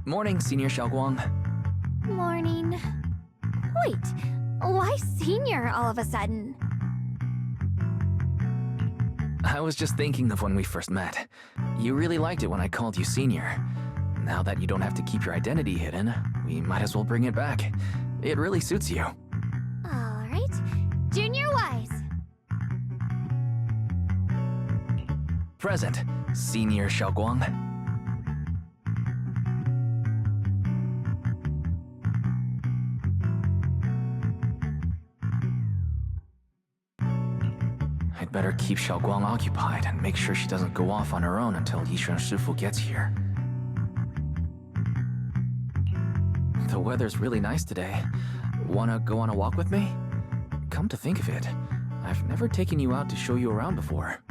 Morning, Senior Xiaoguang. Morning. Wait, why senior all of a sudden? I was just thinking of when we first met. You really liked it when I called you Senior. Now that you don't have to keep your identity hidden, we might as well bring it back. It really suits you. Alright. Junior Wise. Present, Senior Xiaoguang. I'd better keep Xiaoguang occupied and make sure she doesn't go off on her own until Yishuan Shifu gets here. The weather's really nice today. Wanna go on a walk with me? Come to think of it, I've never taken you out to show you around before.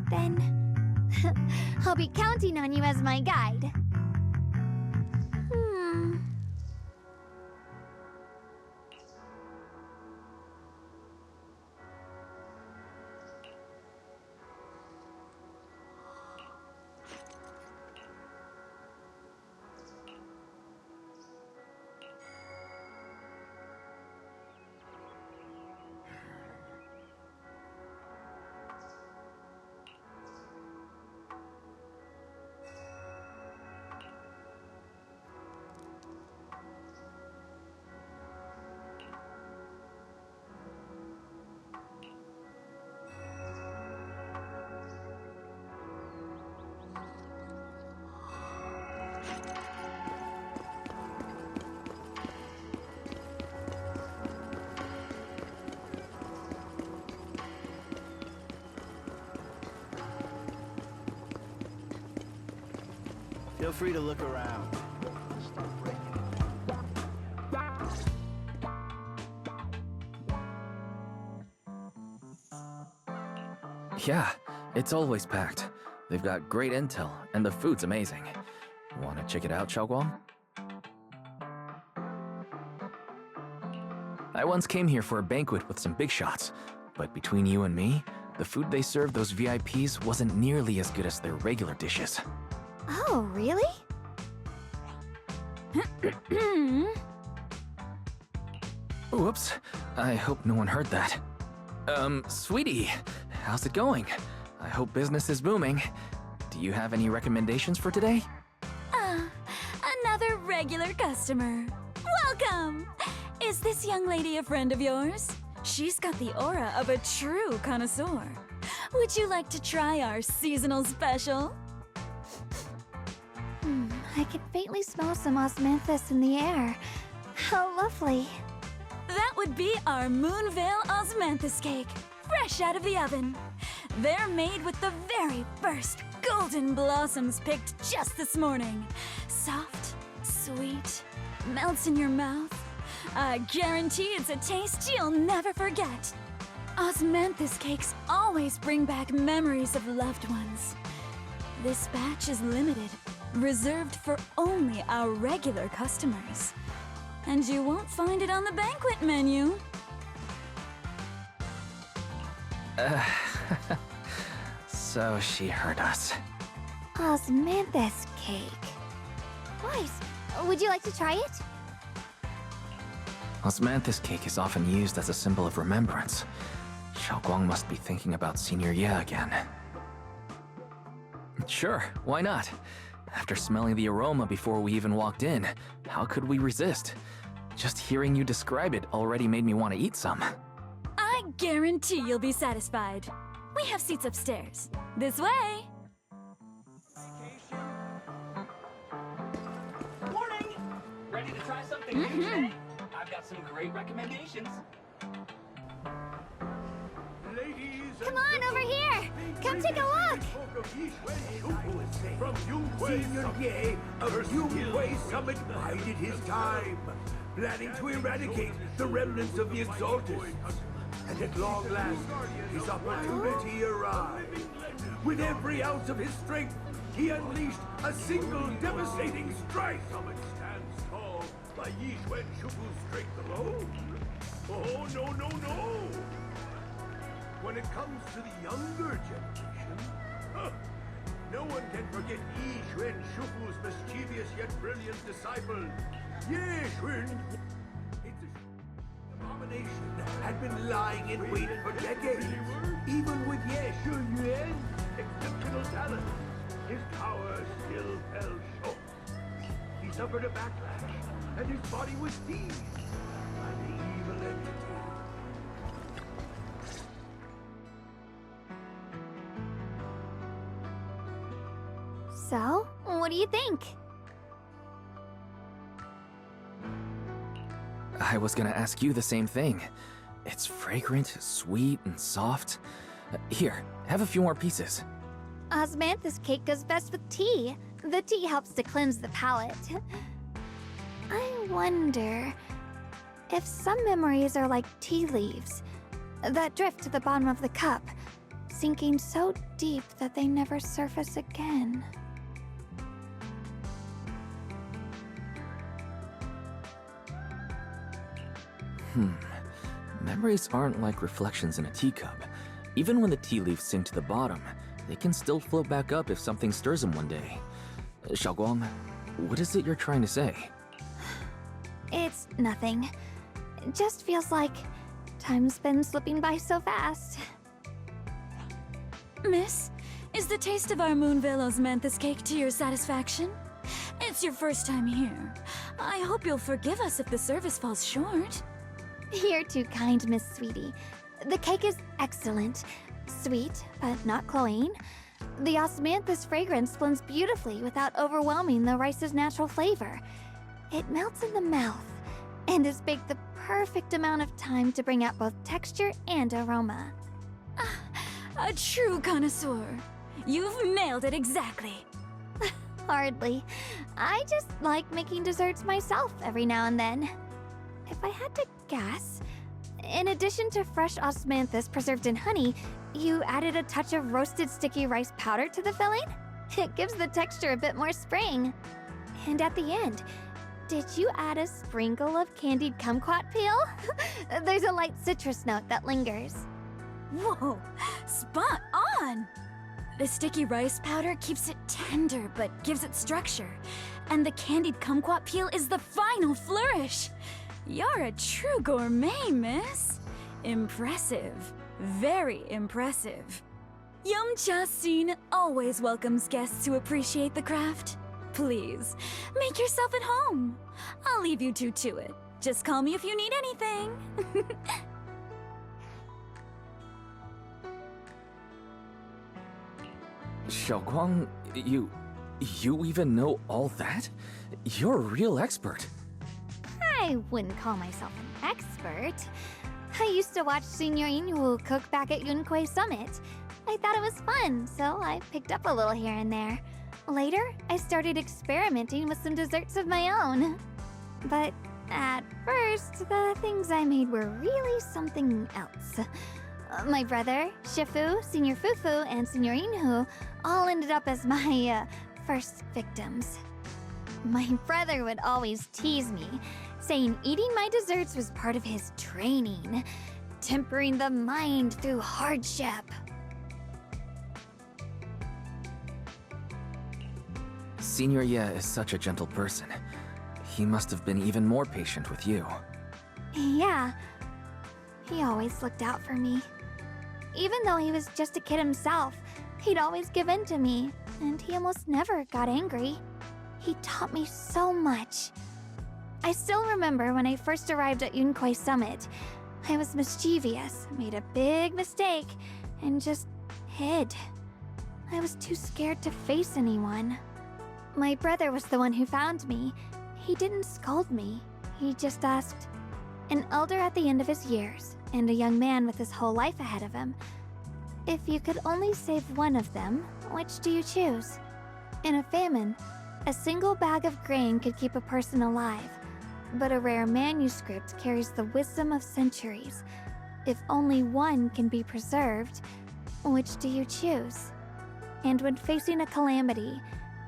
Then I'll be counting on you as my guide. Feel free to look around. Yeah, it's always packed. They've got great intel, and the food's amazing. Wanna check it out, Xiaoguang? I once came here for a banquet with some big shots, but between you and me, the food they served those VIPs wasn't nearly as good as their regular dishes. Oh, really? Whoops, I hope no one heard that. Sweetie, how's it going? I hope business is booming. Do you have any recommendations for today? Another regular customer. Welcome! Is this young lady a friend of yours? She's got the aura of a true connoisseur. Would you like to try our seasonal special? I can faintly smell some osmanthus in the air. How lovely. That would be our Moonveil Osmanthus cake, fresh out of the oven. They're made with the very first golden blossoms picked just this morning. Soft, sweet, melts in your mouth. I guarantee it's a taste you'll never forget. Osmanthus cakes always bring back memories of loved ones. This batch is limited, reserved for only our regular customers. And you won't find it on the banquet menu. So she heard us. Osmanthus cake. Wise, would you like to try it? Osmanthus cake is often used as a symbol of remembrance. Xiaoguang must be thinking about Senior Ye again. Sure, why not? After smelling the aroma before we even walked in, how could we resist? Just hearing you describe it already made me want to eat some. I guarantee you'll be satisfied. We have seats upstairs. This way! Morning! Ready to try something new today? I've got some great recommendations. Come on, over here! Come take a look! From Senior Ye of Yunhui Summit bided his time, planning to eradicate the remnants of the Exalted. And at long last, his opportunity arrived. With every ounce of his strength, he unleashed a single devastating strike. Summit stands tall by Yishuan Shufu's strength alone. Oh, no, no, no! When it comes to the younger generation, no no one can forget Yi Xuan Shufu's mischievous yet brilliant disciple, Ye Xuan. Its abomination had been lying in wait for decades. Even with Ye Xuan's exceptional talent, his power still fell short. He suffered a backlash, and his body was seized by the evil entity. So, what do you think? I was gonna ask you the same thing. It's fragrant, sweet, and soft. Here, have a few more pieces. Osmanthus cake goes best with tea. The tea helps to cleanse the palate. I wonder if some memories are like tea leaves that drift to the bottom of the cup, sinking so deep that they never surface again. Memories aren't like reflections in a teacup. Even when the tea leaves sink to the bottom, they can still float back up if something stirs them one day. Xiaoguang, what is it you're trying to say? It's nothing. It just feels like time's been slipping by so fast. Miss, is the taste of our Moonvale Osmanthus cake to your satisfaction? It's your first time here. I hope you'll forgive us if the service falls short. You're too kind, Miss Sweetie. The cake is excellent. Sweet, but not cloying. The osmanthus fragrance blends beautifully without overwhelming the rice's natural flavor. It melts in the mouth and is baked the perfect amount of time to bring out both texture and aroma. A true connoisseur. You've nailed it exactly. Hardly. I just like making desserts myself every now and then. If I had to guess, in addition to fresh osmanthus preserved in honey, you added a touch of roasted sticky rice powder to the filling? It gives the texture a bit more spring. And at the end, did you add a sprinkle of candied kumquat peel? There's a light citrus note that lingers. Whoa, spot on! The sticky rice powder keeps it tender but gives it structure. And the candied kumquat peel is the final flourish. You're a true gourmet, miss. Impressive. Very impressive. Yum-Cha Scene always welcomes guests who appreciate the craft. Please, make yourself at home. I'll leave you two to it. Just call me if you need anything. Xiaoguang, you even know all that? You're a real expert. I wouldn't call myself an expert. I used to watch Senior Inhu cook back at Yunquay Summit. I thought it was fun, so I picked up a little here and there. Later, I started experimenting with some desserts of my own. But at first, the things I made were really something else. My brother, Shifu, Senior Fufu, and Senior Inhu all ended up as my first victims. My brother would always tease me, saying eating my desserts was part of his training, tempering the mind through hardship. Senior Ye is such a gentle person. He must have been even more patient with you. Yeah, he always looked out for me. Even though he was just a kid himself, he'd always give in to me, and he almost never got angry. He taught me so much. I still remember when I first arrived at Yunquay Summit. I was mischievous, made a big mistake, and just hid. I was too scared to face anyone. My brother was the one who found me. He didn't scold me. He just asked, an elder at the end of his years, and a young man with his whole life ahead of him, if you could only save one of them, which do you choose? In a famine, a single bag of grain could keep a person alive, but a rare manuscript carries the wisdom of centuries. If only one can be preserved, which do you choose? And when facing a calamity,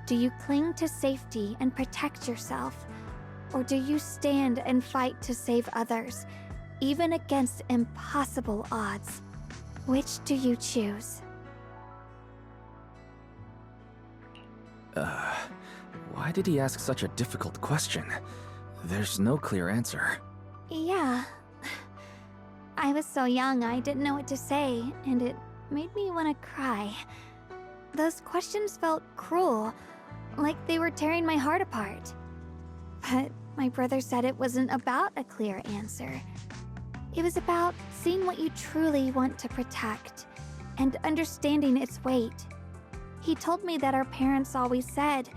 do you cling to safety and protect yourself? Or do you stand and fight to save others, even against impossible odds? Which do you choose? Why did he ask such a difficult question? There's no clear answer. Yeah. I was so young, I didn't know what to say, and it made me want to cry. Those questions felt cruel, like they were tearing my heart apart. But my brother said it wasn't about a clear answer. It was about seeing what you truly want to protect and understanding its weight. He told me that our parents always said,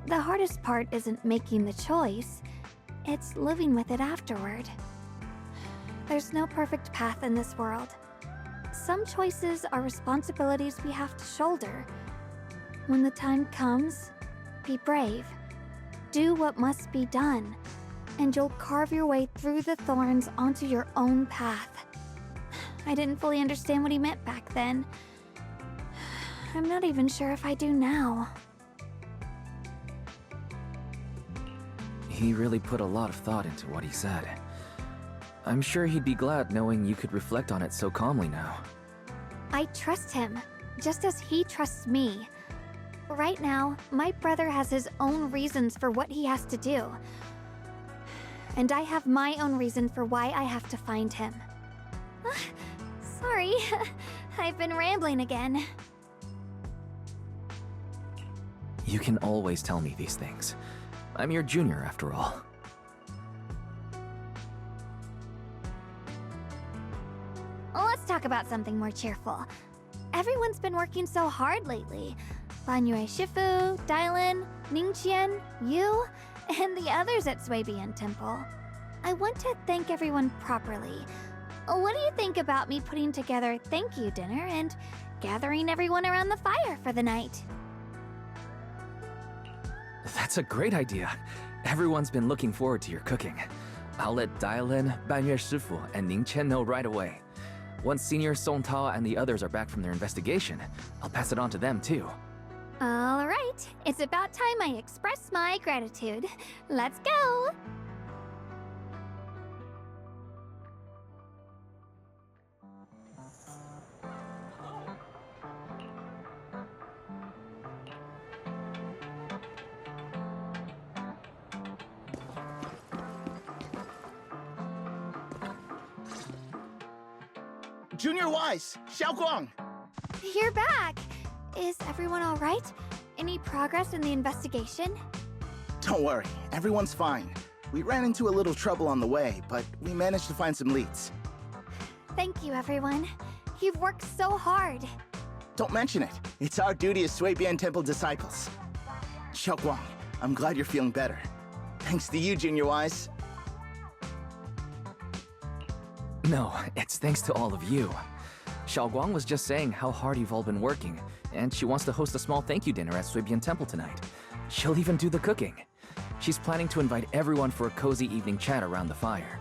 the hardest part isn't making the choice, it's living with it afterward. There's no perfect path in this world. Some choices are responsibilities we have to shoulder. When the time comes, be brave. Do what must be done, and you'll carve your way through the thorns onto your own path. I didn't fully understand what he meant back then. I'm not even sure if I do now. He really put a lot of thought into what he said. I'm sure he'd be glad knowing you could reflect on it so calmly now. I trust him, just as he trusts me. Right now, my brother has his own reasons for what he has to do. And I have my own reason for why I have to find him. Sorry, I've been rambling again. You can always tell me these things. I'm your junior, after all. Let's talk about something more cheerful. Everyone's been working so hard lately. Banyue Shifu, Dylan, Ningqian, you, and the others at Txue.Kondor Temple. I want to thank everyone properly. What do you think about me putting together a thank you dinner and gathering everyone around the fire for the night? That's a great idea. Everyone's been looking forward to your cooking. I'll let Dylan, Banyue Shifu, and Ningqian know right away. Once Senior Song Tao and the others are back from their investigation, I'll pass it on to them too. All right, it's about time I express my gratitude. Let's go! Junior Wise, Xiaoguang! You're back! Is everyone all right? Any progress in the investigation? Don't worry, everyone's fine. We ran into a little trouble on the way, but we managed to find some leads. Thank you, everyone. You've worked so hard. Don't mention it. It's our duty as Txue.Kondor Temple disciples. Xiaoguang, I'm glad you're feeling better. Thanks to you, Junior Wise. No, it's thanks to all of you. Xiaoguang was just saying how hard you've all been working, and she wants to host a small thank you dinner at Txue.Kondor Temple tonight. She'll even do the cooking. She's planning to invite everyone for a cozy evening chat around the fire.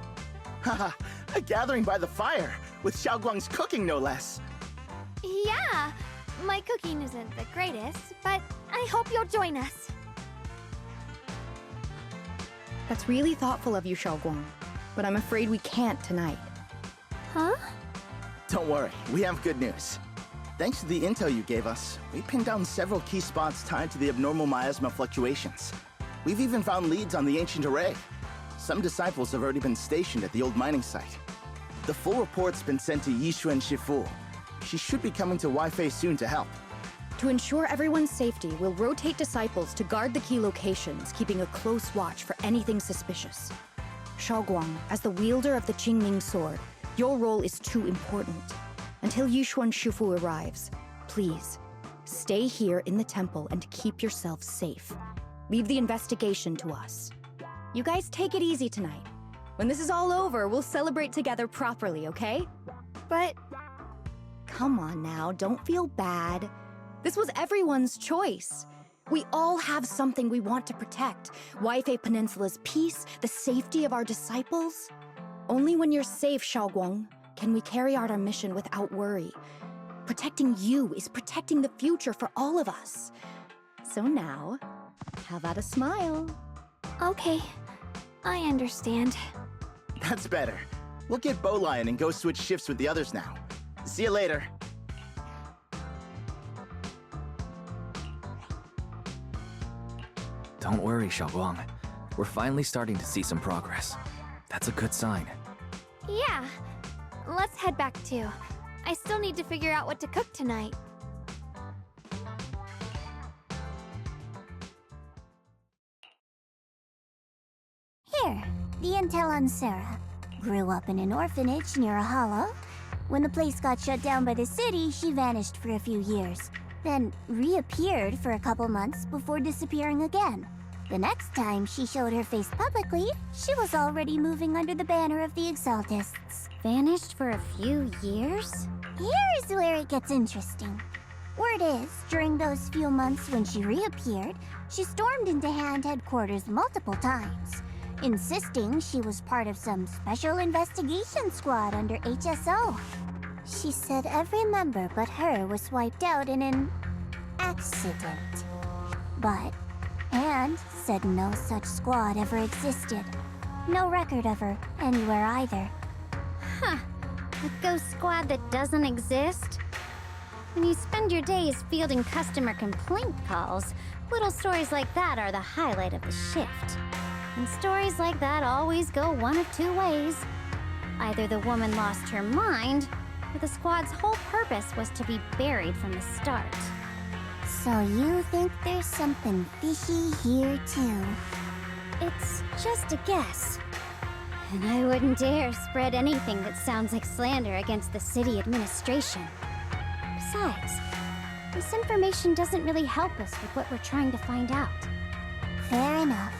Haha, a gathering by the fire, with Xiaoguang's cooking no less. Yeah, my cooking isn't the greatest, but I hope you'll join us. That's really thoughtful of you, Xiaoguang, but I'm afraid we can't tonight. Huh? Don't worry, we have good news. Thanks to the intel you gave us, we pinned down several key spots tied to the abnormal miasma fluctuations. We've even found leads on the ancient array. Some disciples have already been stationed at the old mining site. The full report's been sent to Yixuan Shifu. She should be coming to Wi-Fi soon to help. To ensure everyone's safety, we'll rotate disciples to guard the key locations, keeping a close watch for anything suspicious. Xiaoguang, as the wielder of the Qingming sword, your role is too important. Until Yixuan Shifu arrives, please, stay here in the temple and keep yourself safe. Leave the investigation to us. You guys take it easy tonight. When this is all over, we'll celebrate together properly, okay? But Come on now, don't feel bad. This was everyone's choice. We all have something we want to protect. Wi-Fi Peninsula's peace, the safety of our disciples. Only when you're safe, Xiaoguang, can we carry out our mission without worry. Protecting you is protecting the future for all of us. So now, how about a smile? okay, I understand. That's better. We'll get Bowlion and go switch shifts with the others now. See you later. Don't worry, Xiaoguang. We're finally starting to see some progress. That's a good sign. Yeah. Let's head back too. I still need to figure out what to cook tonight. Here, the intel on Sarah. Grew up in an orphanage near a hollow. When the place got shut down by the city, she vanished for a few years. Then reappeared for a couple months before disappearing again. The next time she showed her face publicly, she was already moving under the banner of the Exaltists. Vanished for a few years? Here's where it gets interesting. Word is, during those few months when she reappeared, she stormed into Hand headquarters multiple times, insisting she was part of some special investigation squad under HSO. She said every member but her was wiped out in an accident. But Hand said no such squad ever existed. No record of her anywhere either. Huh. A ghost squad that doesn't exist? When you spend your days fielding customer complaint calls, little stories like that are the highlight of the shift. And stories like that always go one of two ways. Either the woman lost her mind, or the squad's whole purpose was to be buried from the start. So you think there's something fishy here too? It's just a guess. And I wouldn't dare spread anything that sounds like slander against the city administration. Besides, this information doesn't really help us with what we're trying to find out. Fair enough.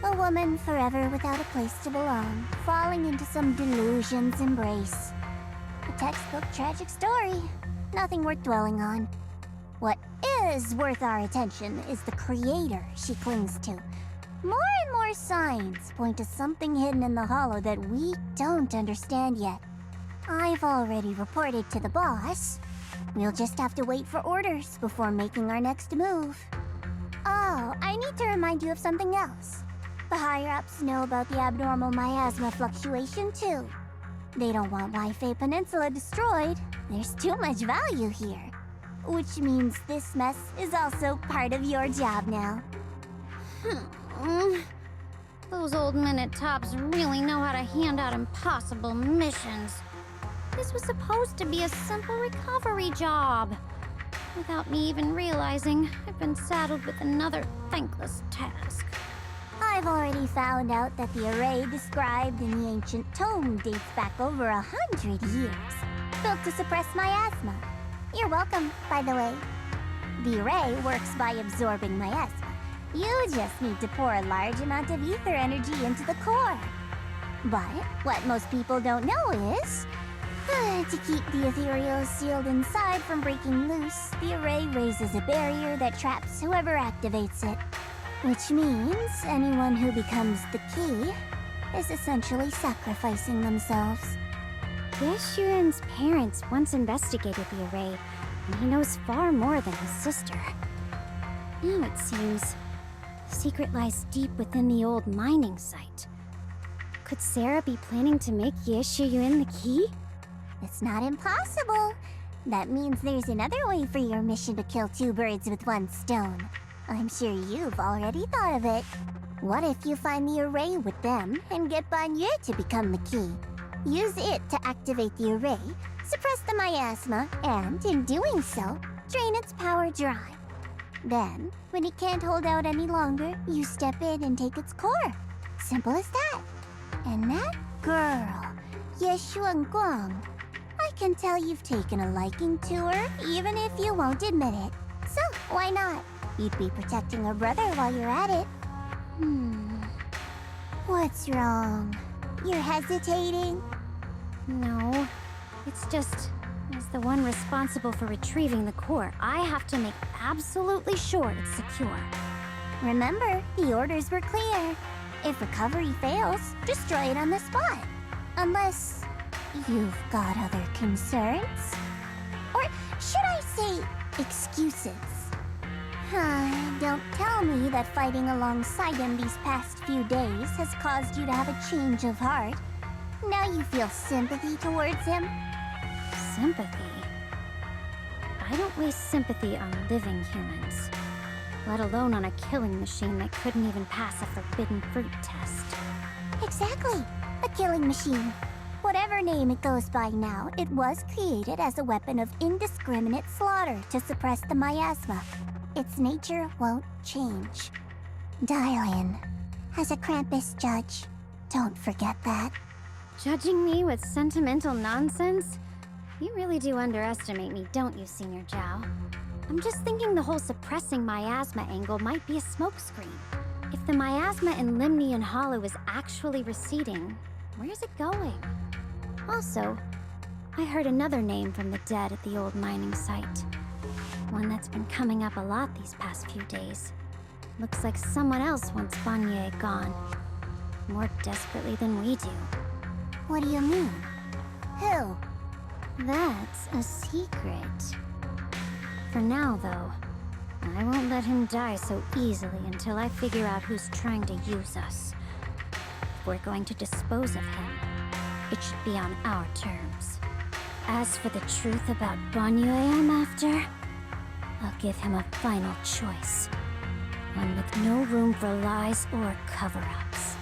A woman forever without a place to belong, falling into some delusion's embrace. A textbook tragic story. Nothing worth dwelling on. What is worth our attention is the creator she clings to. More and more signs point to something hidden in the hollow that we don't understand yet. I've already reported to the boss. We'll just have to wait for orders before making our next move. Oh, I need to remind you of something else. The higher-ups know about the abnormal miasma fluctuation, too. They don't want Waifei Peninsula destroyed. There's too much value here. Which means this mess is also part of your job now. Those old men at Tops really know how to hand out impossible missions. This was supposed to be a simple recovery job. Without me even realizing, I've been saddled with another thankless task. I've already found out that the array described in the ancient tome dates back over 100 years, built to suppress miasma. You're welcome, by the way. The array works by absorbing miasma. You just need to pour a large amount of ether energy into the core. But what most people don't know is, to keep the ethereal sealed inside from breaking loose, the array raises a barrier that traps whoever activates it. Which means anyone who becomes the key is essentially sacrificing themselves. Yeshuren's parents once investigated the array, and he knows far more than his sister. Now it seems the secret lies deep within the old mining site. Could Sarah be planning to make Yeshuyun the key? It's not impossible. That means there's another way for your mission to kill two birds with one stone. I'm sure you've already thought of it. What if you find the array with them and get Banye to become the key? Use it to activate the array, suppress the miasma, and in doing so, drain its power dry. Then, when it can't hold out any longer, you step in and take its core. Simple as that. And that girl, Txue.Kondor, I can tell you've taken a liking to her, even if you won't admit it. So, why not? You'd be protecting her brother while you're at it. What's wrong? You're hesitating? No, it's just, as the one responsible for retrieving the core, I have to make absolutely sure it's secure. Remember, the orders were clear. If recovery fails, destroy it on the spot. Unless you've got other concerns? Or should I say, excuses? Don't tell me that fighting alongside him these past few days has caused you to have a change of heart. Now you feel sympathy towards him? Sympathy? I don't waste sympathy on living humans. let alone on a killing machine that couldn't even pass a forbidden fruit test. Exactly. A killing machine. Whatever name it goes by now, it was created as a weapon of indiscriminate slaughter to suppress the miasma. Its nature won't change. Dial in. As a Krampus judge, don't forget that. Judging me with sentimental nonsense? You really do underestimate me, don't you, Senior Zhao? I'm just thinking the whole suppressing miasma angle might be a smokescreen. If the miasma in Limnian Hollow is actually receding, where's it going? Also, I heard another name from the dead at the old mining site. One that's been coming up a lot these past few days. Looks like someone else wants Banye gone. More desperately than we do. What do you mean? Who? That's a secret. For now, though, I won't let him die so easily until I figure out who's trying to use us. If we're going to dispose of him, it should be on our terms. As for the truth about Banye I'm after, I'll give him a final choice. One with no room for lies or cover-ups.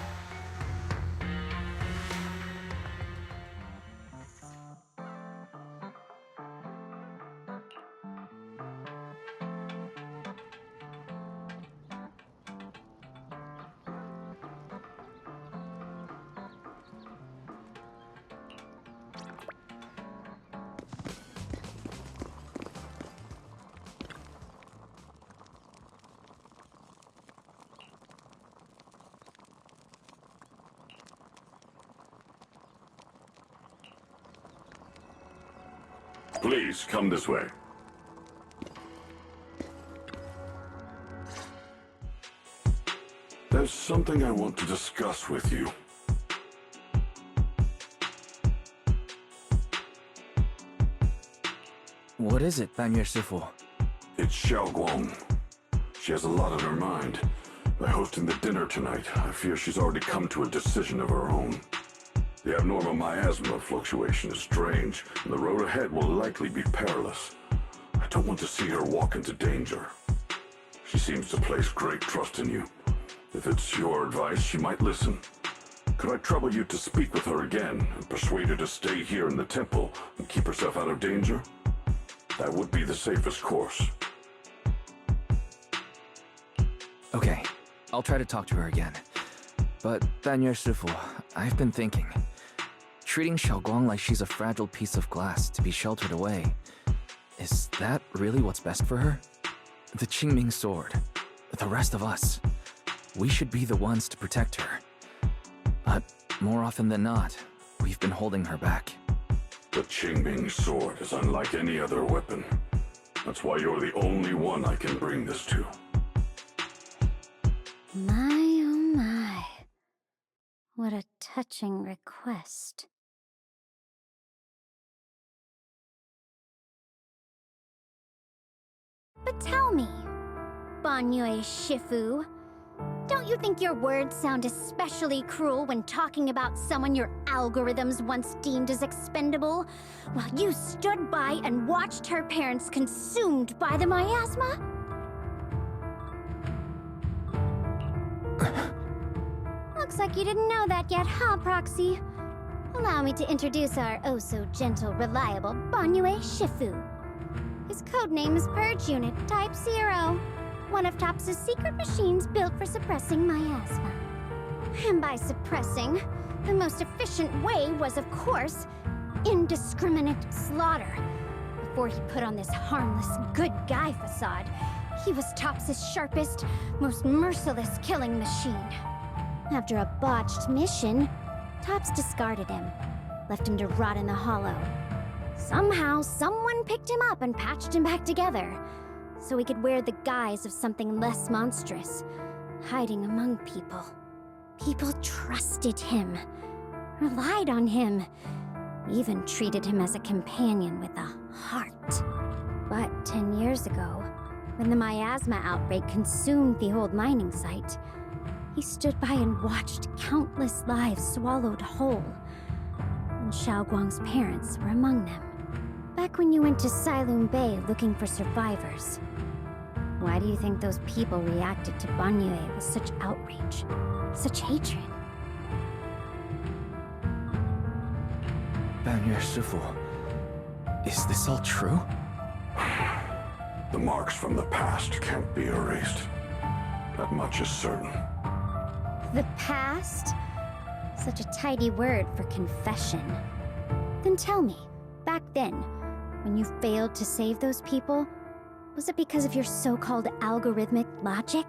Please, come this way. There's something I want to discuss with you. What is it, Banye Shifu? It's Xiaoguang. She has a lot on her mind. By hosting the dinner tonight, I fear she's already come to a decision of her own. The abnormal miasma fluctuation is strange, and the road ahead will likely be perilous. I don't want to see her walk into danger. She seems to place great trust in you. If it's your advice, she might listen. Could I trouble you to speak with her again, and persuade her to stay here in the temple and keep herself out of danger? That would be the safest course. Okay, I'll try to talk to her again. But, Banye Shifu, I've been thinking. Treating Xiaoguang like she's a fragile piece of glass to be sheltered away. Is that really what's best for her? The Qingming sword, the rest of us, we should be the ones to protect her. But more often than not, we've been holding her back. The Qingming sword is unlike any other weapon. That's why you're the only one I can bring this to. My, oh my. What a touching request. But tell me, Banye Shifu, don't you think your words sound especially cruel when talking about someone your algorithms once deemed as expendable, while you stood by and watched her parents consumed by the miasma? Looks like you didn't know that yet, huh, Proxy? Allow me to introduce our oh-so-gentle, reliable Banye Shifu. His codename is Purge Unit Type 0, one of TOPS' secret machines built for suppressing miasma. And by suppressing, the most efficient way was, of course, indiscriminate slaughter. Before he put on this harmless, good guy facade, he was TOPS' sharpest, most merciless killing machine. After a botched mission, TOPS discarded him, left him to rot in the hollow. Somehow, someone picked him up and patched him back together, so he could wear the guise of something less monstrous, hiding among people. People trusted him, relied on him, even treated him as a companion with a heart. But 10 years ago, when the miasma outbreak consumed the old mining site, he stood by and watched countless lives swallowed whole. And Xiaoguang's parents were among them. Back when you went to Silum Bay looking for survivors. Why do you think those people reacted to Banyue with such outrage, such hatred? Banyue Shifu, is this all true? The marks from the past can't be erased. That much is certain. The past? Such a tidy word for confession. Then tell me, back then, when you failed to save those people, was it because of your so-called algorithmic logic?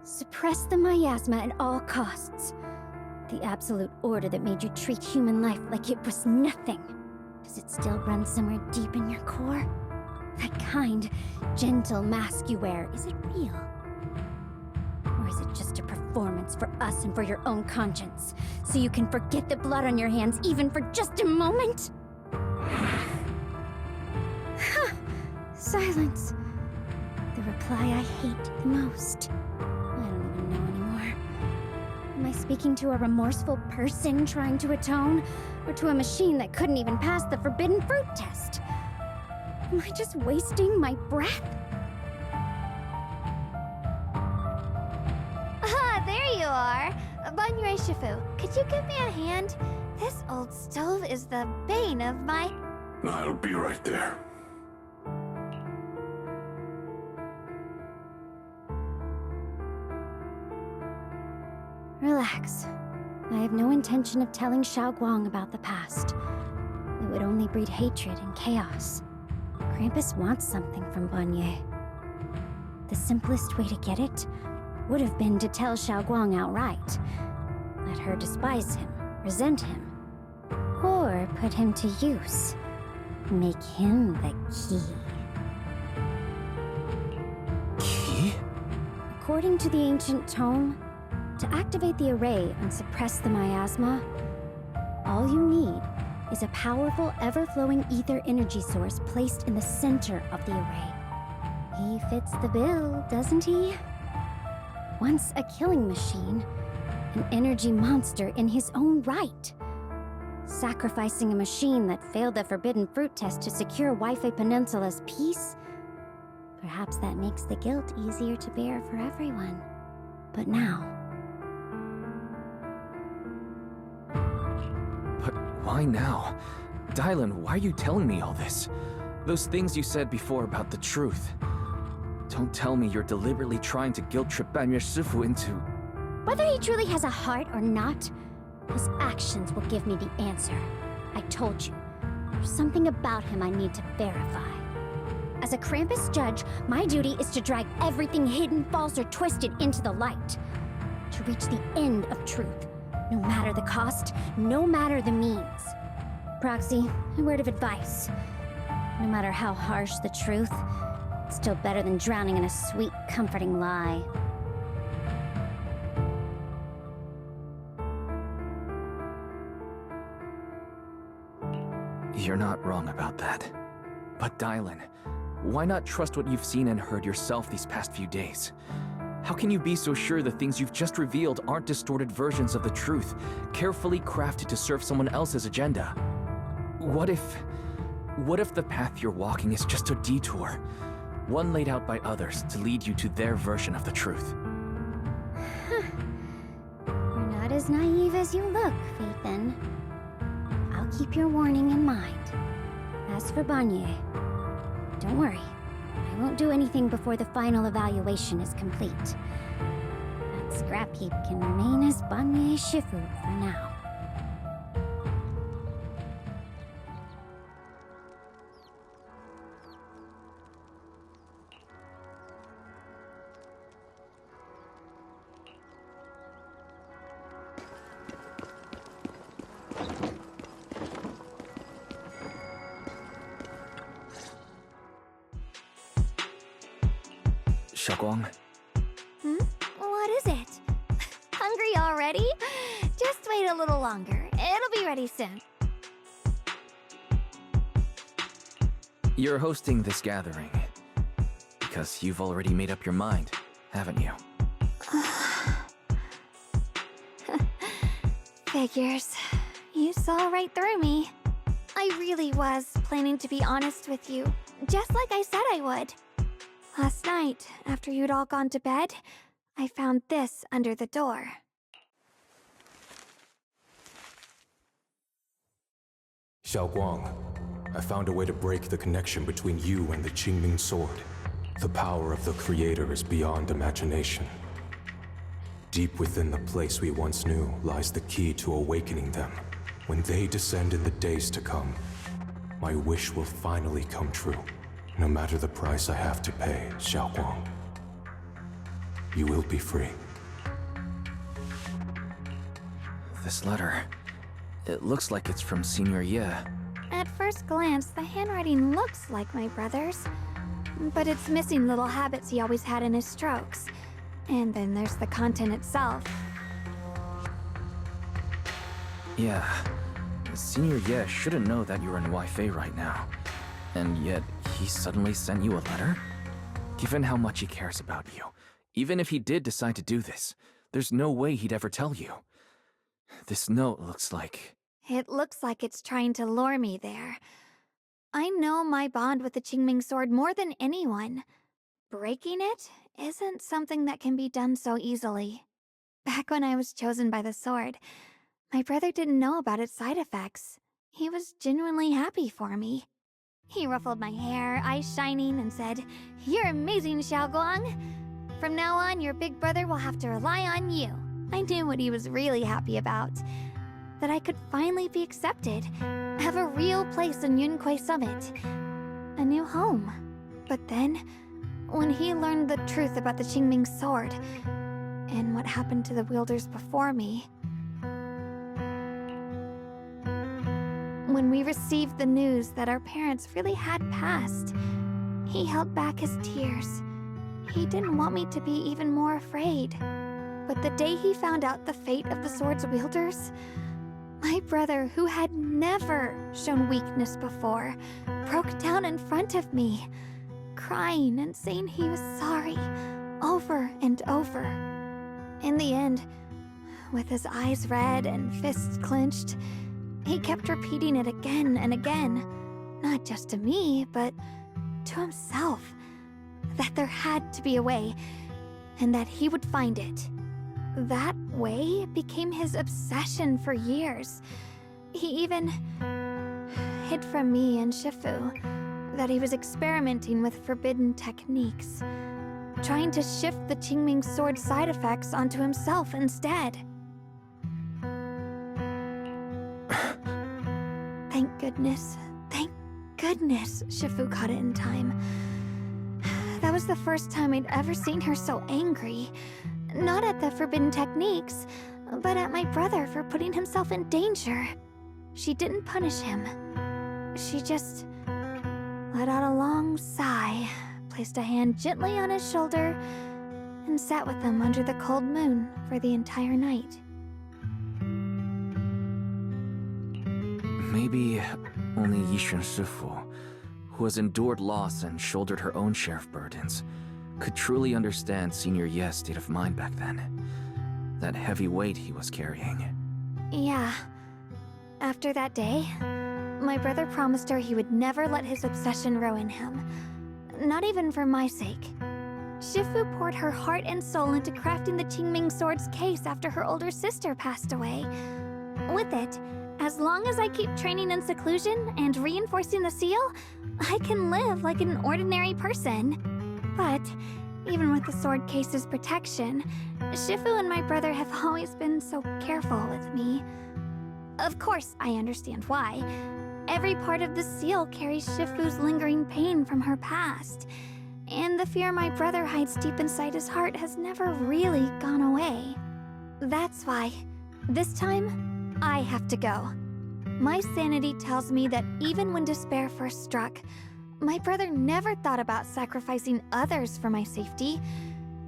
Suppress the miasma at all costs. The absolute order that made you treat human life like it was nothing. Does it still run somewhere deep in your core? That kind, gentle mask you wear, is it real? Or is it just a performance for us and for your own conscience? So you can forget the blood on your hands even for just a moment? Silence. The reply I hate the most. I don't even know anymore. Am I speaking to a remorseful person trying to atone? Or to a machine that couldn't even pass the forbidden fruit test? Am I just wasting my breath? Ah, there you are! Banyue Shifu, could you give me a hand? This old stove is the bane of my... I'll be right there. Relax. I have no intention of telling Xiaoguang about the past. It would only breed hatred and chaos. Krampus wants something from Banyue. The simplest way to get it would have been to tell Xiaoguang outright. Let her despise him, resent him, or put him to use. Make him the key. Key? According to the ancient tome, to activate the array and suppress the miasma, all you need is a powerful, ever-flowing ether energy source placed in the center of the array. He fits the bill, doesn't he? Once a killing machine, an energy monster in his own right. Sacrificing a machine that failed the forbidden fruit test to secure Wi-Fi Peninsula's peace? Perhaps that makes the guilt easier to bear for everyone. But now... But why now? Dylan, why are you telling me all this? Those things you said before about the truth. Don't tell me you're deliberately trying to guilt-trip Banyue Shifu into... Whether he truly has a heart or not, his actions will give me the answer. I told you, there's something about him I need to verify. As a Krampus judge, my duty is to drag everything hidden, false, or twisted into the light. To reach the end of truth, no matter the cost, no matter the means. Proxy, a word of advice. No matter how harsh the truth, it's still better than drowning in a sweet, comforting lie. You're not wrong about that. But Dylan, why not trust what you've seen and heard yourself these past few days? How can you be so sure the things you've just revealed aren't distorted versions of the truth, carefully crafted to serve someone else's agenda? What if the path you're walking is just a detour? One laid out by others to lead you to their version of the truth. You're not as naive as you look, Phaethon. I'll keep your warning in mind. As for Banyue, don't worry. I won't do anything before the final evaluation is complete. That scrap heap can remain as Banyue Shifu for now. Xiaoguang? What is it? Hungry already? Just wait a little longer. It'll be ready soon. You're hosting this gathering because you've already made up your mind, haven't you? Figures. You saw right through me. I really was planning to be honest with you, just like I said I would. Last night, after you'd all gone to bed, I found this under the door. Xiaoguang, I found a way to break the connection between you and the Qingming sword. The power of the Creator is beyond imagination. Deep within the place we once knew lies the key to awakening them. When they descend in the days to come, my wish will finally come true. No matter the price I have to pay, Xiaoguang. You will be free. This letter... it looks like it's from Senior Ye. At first glance, the handwriting looks like my brother's, but it's missing little habits he always had in his strokes. And then there's the content itself. Yeah. Senior Ye shouldn't know that you're in Wi-Fi right now. And yet, he suddenly sent you a letter? Given how much he cares about you, even if he did decide to do this, there's no way he'd ever tell you. This note looks like... It looks like it's trying to lure me there. I know my bond with the Qingming sword more than anyone. Breaking it isn't something that can be done so easily. Back when I was chosen by the sword, my brother didn't know about its side effects. He was genuinely happy for me. He ruffled my hair, eyes shining, and said, "You're amazing, Xiaoguang. From now on, your big brother will have to rely on you." I knew what he was really happy about. That I could finally be accepted, have a real place in Yunquei Summit. A new home. But then, when he learned the truth about the Qingming sword, and what happened to the wielders before me... When we received the news that our parents really had passed, he held back his tears. He didn't want me to be even more afraid. But the day he found out the fate of the sword's wielders, my brother, who had never shown weakness before, broke down in front of me, crying and saying he was sorry, over and over. In the end, with his eyes red and fists clenched, he kept repeating it again and again, not just to me, but to himself, that there had to be a way, and that he would find it. That way became his obsession for years. He even hid from me and Shifu that he was experimenting with forbidden techniques, trying to shift the Qingming sword side effects onto himself instead. Thank goodness Shifu caught it in time. That was the first time I'd ever seen her so angry. Not at the forbidden techniques, but at my brother for putting himself in danger. She didn't punish him. She just let out a long sigh, placed a hand gently on his shoulder, and sat with him under the cold moon for the entire night. Maybe only Yishun Shifu, who has endured loss and shouldered her own share of burdens, could truly understand Senior Ye's state of mind back then. That heavy weight he was carrying. Yeah. After that day, my brother promised her he would never let his obsession ruin him. Not even for my sake. Shifu poured her heart and soul into crafting the Qingming sword's case after her older sister passed away. With it, as long as I keep training in seclusion and reinforcing the seal, I can live like an ordinary person. But, even with the sword case's protection, Shifu and my brother have always been so careful with me. Of course, I understand why. Every part of the seal carries Shifu's lingering pain from her past, and the fear my brother hides deep inside his heart has never really gone away. That's why, this time, I have to go. My sanity tells me that even when despair first struck, my brother never thought about sacrificing others for my safety.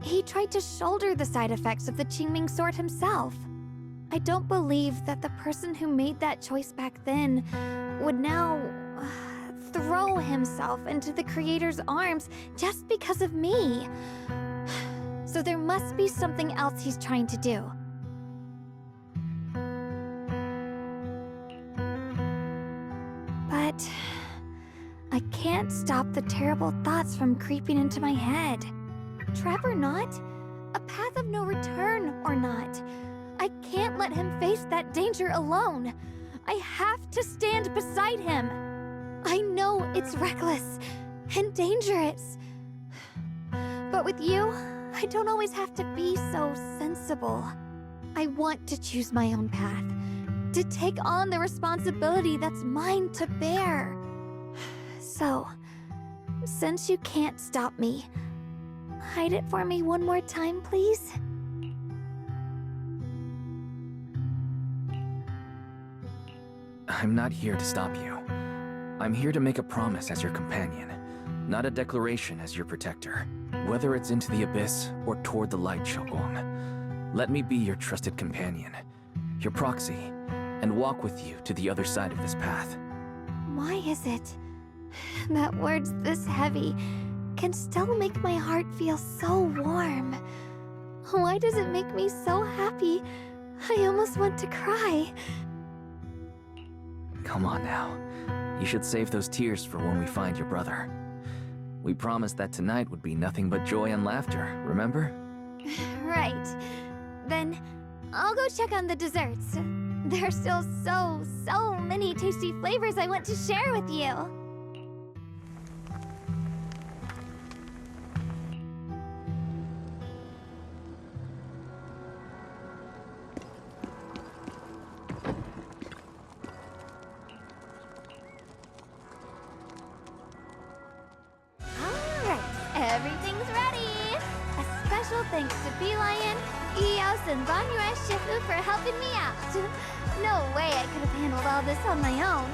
He tried to shoulder the side effects of the Qingming sword himself. I don't believe that the person who made that choice back then would now throw himself into the Creator's arms just because of me. So there must be something else he's trying to do. But I can't can't stop the terrible thoughts from creeping into my head. Trap or not, a path of no return or not, I can't let him face that danger alone. I have to stand beside him. I know it's reckless and dangerous. But with you, I don't always have to be so sensible. I want to choose my own path, to take on the responsibility that's mine to bear. So, since you can't stop me, hide it for me one more time, please? I'm not here to stop you. I'm here to make a promise as your companion, not a declaration as your protector. Whether it's into the abyss or toward the light, Xiaoguang, let me be your trusted companion, your proxy, and walk with you to the other side of this path. Why is it that words this heavy can still make my heart feel so warm? Why does it make me so happy? I almost want to cry. Come on now. You should save those tears for when we find your brother. We promised that tonight would be nothing but joy and laughter, remember? Right. Then I'll go check on the desserts. There are still so many tasty flavors I want to share with you. Everything's ready! A special thanks to Beelion, Eos, and Banyue Shifu for helping me out. No way I could have handled all this on my own.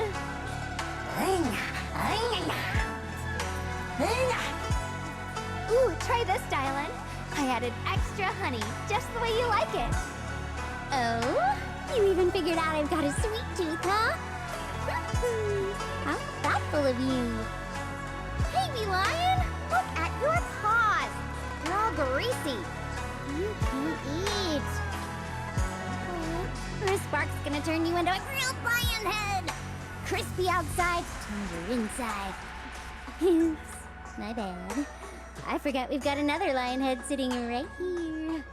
Ooh, try this, Dylan. I added extra honey, just the way you like it. Oh? You even figured out I've got a sweet tooth, huh? How thoughtful of you. Hey, Beelion! Look at your paws! They're all greasy. You can eat. This spark's gonna turn you into a grilled lion head! Crispy outside, tender inside. Oops, my bad. I forgot we've got another lion head sitting right here.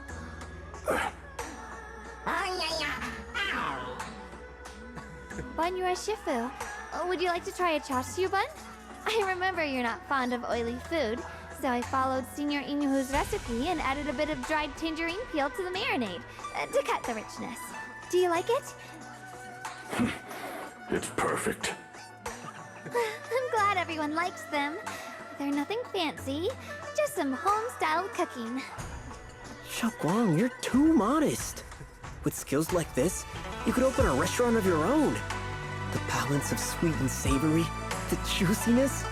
Banyue Shifu, would you like to try a chashu bun? I remember you're not fond of oily food, so I followed Senior Inuhu's recipe and added a bit of dried tangerine peel to the marinade, to cut the richness. Do you like it? It's perfect. I'm glad everyone likes them. They're nothing fancy, just some home-styled cooking. Xiaoguang, you're too modest. With skills like this, you could open a restaurant of your own. The balance of sweet and savory, the juiciness.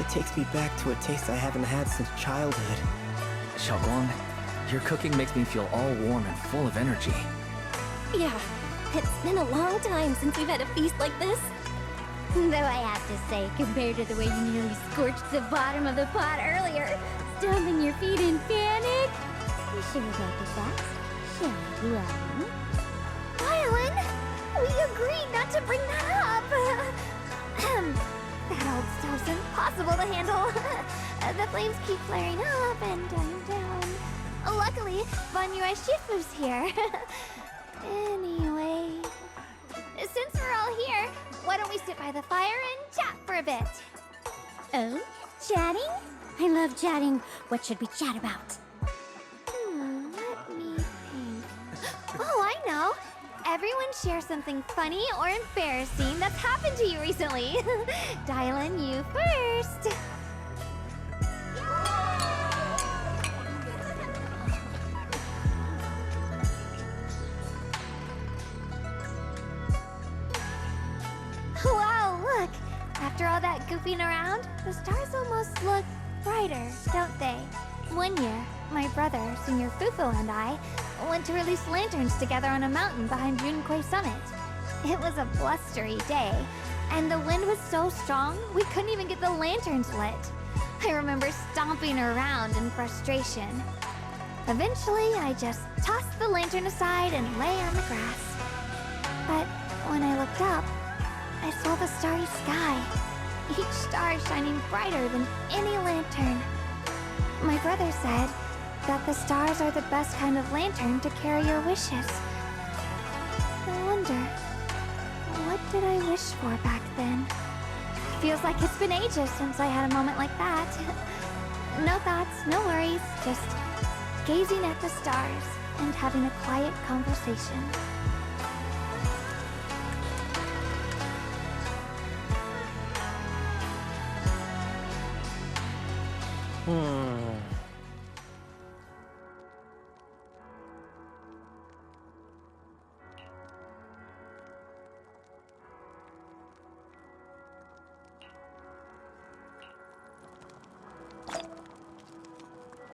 It takes me back to a taste I haven't had since childhood. Xiaoguang, your cooking makes me feel all warm and full of energy. Yeah, it's been a long time since we've had a feast like this. Though I have to say, compared to the way you nearly scorched the bottom of the pot earlier, stomping your feet in panic. You sure about the facts? Shall we, Violin, we agreed not to bring that up. That old stove's impossible to handle. The flames keep flaring up and dying down. Luckily, Banyue Shifu's here. Anyway, since we're all here, why don't we sit by the fire and chat for a bit? Oh? Chatting? I love chatting. What should we chat about? Let me think. Oh, I know. Everyone share something funny or embarrassing that's happened to you recently. Dylan, you first. Wow, look! After all that goofing around, the stars almost look brighter, don't they? One year, my brother, Senior Fufu, and I went to release lanterns together on a mountain behind Junkui Summit. It was a blustery day, and the wind was so strong we couldn't even get the lanterns lit. I remember stomping around in frustration. Eventually, I just tossed the lantern aside and lay on the grass. But when I looked up, I saw the starry sky. each star shining brighter than any lantern. My brother said that the stars are the best kind of lantern to carry your wishes. I wonder, what did I wish for back then? Feels like it's been ages since I had a moment like that. No thoughts, no worries, just gazing at the stars and having a quiet conversation.